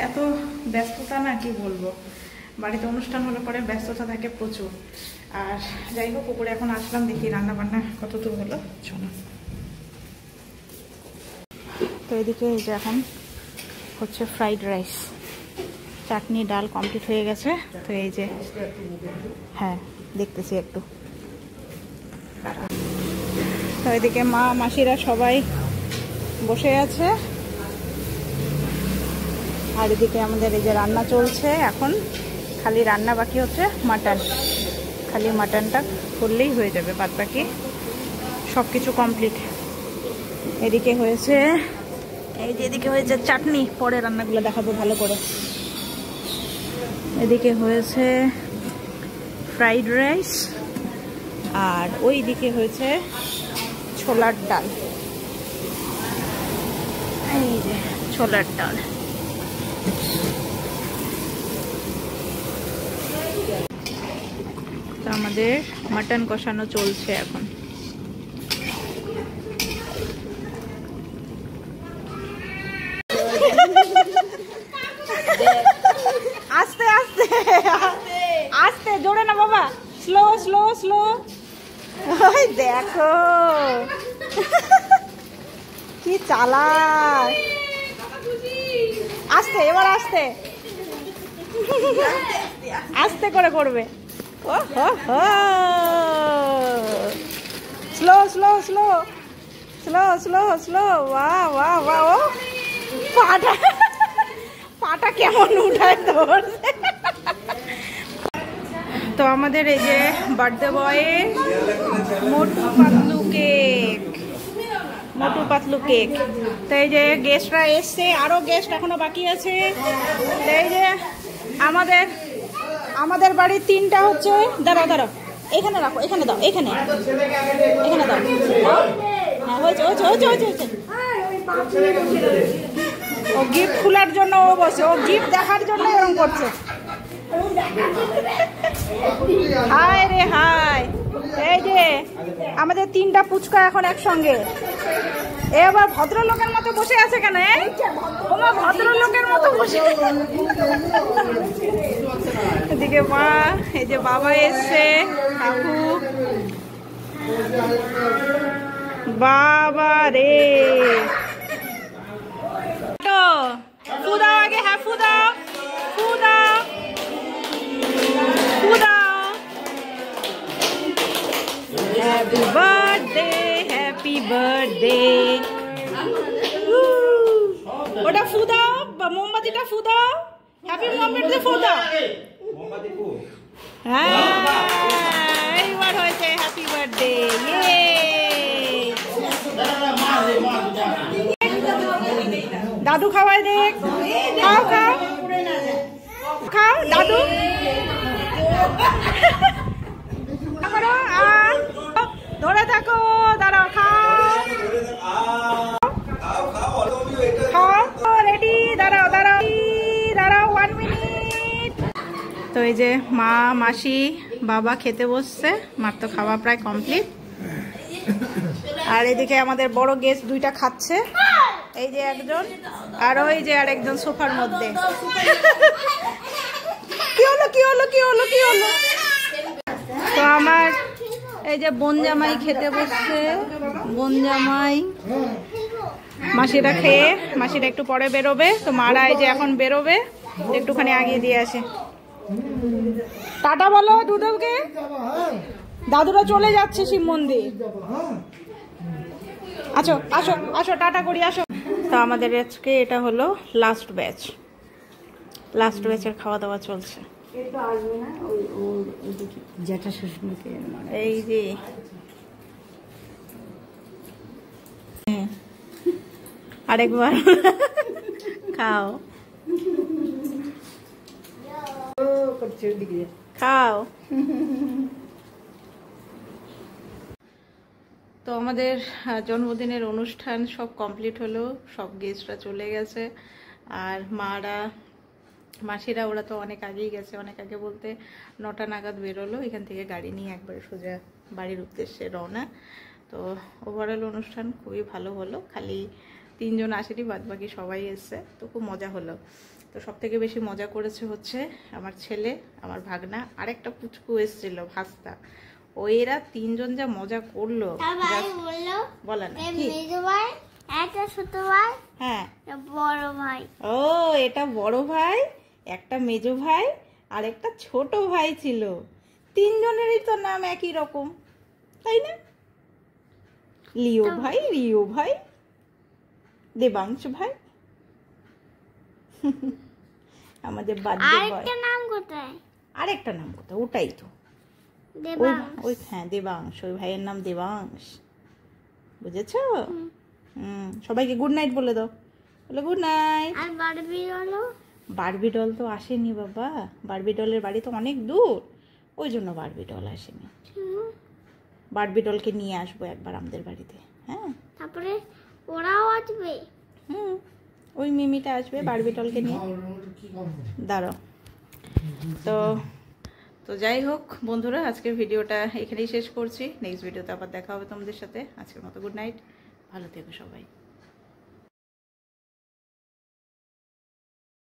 এত ব্যস্ততা না কি বলবো, বাড়িতে অনুষ্ঠান হলে পরে ব্যস্ততা থাকে প্রচুর। আর যাই হোক, উপরে এখন আসলাম, দেখি রান্না বান্না কত দূর হলো। চলো। তো এদিকে এই যে এখন হচ্ছে ফ্রাইড রাইস, চাটনি ডাল কমপ্লিট হয়ে গেছে। তো এই যে হ্যাঁ দেখতেছি একটু। তো এদিকে মা মাসিরা সবাই বসে আছে, আর এদিকে আমাদের এই যে রান্না চলছে। এখন খালি রান্না বাকি হচ্ছে মাটন, খালি মাটনটা করলেই হয়ে যাবে, বাদ বাকি সব কিছু কমপ্লিট। এদিকে হয়েছে এই যে, এদিকে হয়েছে চাটনি, পরে রান্নাগুলো দেখাবো ভালো করে। এদিকে হয়েছে ফ্রাইড রাইস, আর ওই দিকে হয়েছে ছোলার ডাল। এই যে ছোলার ডাল। তো আমাদের মাটন কষানো চলছে এখন। আস্তে আস্তে আস্তে, জোরে না বাবা, স্লো স্লো স্লো। ওই দেখো কি চালাক, আস্তে, এবার আস্তে আস্তে করে করবে। ও হো হো, slow slow slow slow slow slow. বাহ বাহ বাহ, ও পাটা পাটা কেমন উঠায় ধরছে। তো আমাদের এই যে বার্থডে বয়ের মোটু পাতলু কেক, মোটু পাতলু কেক। তো এই যে গেস্টরা এসছে, আরো গেস্ট এখনো বাকি আছে। তো এই যে আমাদের বাড়ির তিনটা হচ্ছে, দাঁড়াও দাঁড়াও, এখানে রাখো, এখানে দাও, এখানে এখানে দাও। হ্যাঁ হয়েছে হয়েছে হয়েছে হয়েছে হয়েছে। ও গিফট খোলার জন্য ও বসে, ও গিফট দেখার জন্য এরকম করছে। হাই রে হাই। এই যে আমাদের তিনটা পুচকা এখন একসঙ্গে। এবার ভদ্রলোকের মতো বসে আছে কেন? তোমার ভদ্রলোকের মতো বসে। এদিকে মা, এই যে বাবা এসছে, কাকু, বাবা রে। ফু দাও আগে, হ্যাঁ ফু দাও, ফু দাও, ফু দাও। Happy birthday, happy birthday. ওটা ফু দাও, মোমবাতিটা ফু দাও, হ্যাপি বার্থডে ফু দাও। হ্যাঁ এইবার হয়েছে হ্যাপি বার্থডে। দাদু খাওয়াই দেখ, খাও খাও খাও দাদু। ধরে থাকো, দাঁড়াও, খাও খাও, রেডি, দাঁড়াও দাঁড়াও দাঁড়াও, 1 মিনিট। তো এই যে মা মাসি বাবা খেতে বসছে, মার তো খাওয়া প্রায় কমপ্লিট। আর এদিকে আমাদের বড় গেস্ট দুইটা খাচ্ছে, এই যে একজন, আর ওই যে আরেকজন সোফার মধ্যে। কি হলো কি হলো কি হলো কি হলো? তো আমার এই যে বোন জামাই খেতে বসছে, বোন জামাই। মাসিরা খেয়ে, মাসিরা একটু পরে বেরোবে, তো মারা এই যে এখন বেরোবে, একটুখানি আগিয়ে দিয়ে আসে। টাটা বলো দুদুকে, দাদুরা চলে যাচ্ছে শিব মন্দির। আসো আসো আসো, টাটা করি, আসো। তো আমাদের আজকে এটা হলো লাস্ট ব্যাচ, লাস্ট ব্যাচের খাওয়া দাওয়া চলছে। এই যে আরেকবার খাও খাও। তো আমাদের জন্মদিনের অনুষ্ঠান সব কমপ্লিট হলো, সব গেস্টরা চলে গেছে। আর মাসিরা ওরা তো অনেক আগেই গেছে, অনেক আগে বলতে 9টা নাগাদ বেরোলো এখান থেকে গাড়ি নিয়ে, একবারে সোজা বাড়ির উদ্দেশ্যে রওনা। তো ওভারঅল অনুষ্ঠান খুবই ভালো হলো, খালি 3 জন আসেনি, বাদ বাকি সবাই এসছে, তো খুব মজা হলো। তো সব থেকে বেশি মজা করেছে হচ্ছে আমার ছেলে, আমার ভাগনা, আরেকটা পুচকু এসেছিল ভাস্তা। ওরা তিনজন যা মজা করলো। বলা না কি? একটা ছোট ভাই, হ্যাঁ বড় ভাই। ও এটা বড় ভাই, একটা মেজো ভাই আর একটা ছোট ভাই ছিল। তিনজনেরই তো নাম একই রকম, তাই না? লিও ভাই, রিও ভাই, দেবাংশ ভাই। আমাদের বার্থডে বয়। আরেকটা নাম কোথায়? আরেকটা নাম কোথায়? ওটাই তো ওই হ্যাঁ দেবাংশ, ওই ভাইয়ের নাম দেবাংশ। বুঝেছো? সবাইকে গুড নাইট বলে দাও। বলে গুড নাইট। আর বারবি হলো? বারবি ডল তো আসেনি বাবা, বারবি ডলের বাড়ি তো অনেক দূর, ওই জন্য বারবি ডল আসেনি। বারবি ডলকে নিয়ে আসবো একবার আমাদের বাড়িতে। হ্যাঁ, তারপরে ওরাও আসবে। ওই মিমিটা আসবে বারবি ডলকে নিয়ে। দাঁড়াও। তো যাই হোক বন্ধুরা, আজকের ভিডিওটা এখানেই শেষ করছি। নেক্সট ভিডিওতে আবার দেখা হবে তোমাদের সাথে। আজকের মতো গুড নাইট, ভালো থেকো সবাই।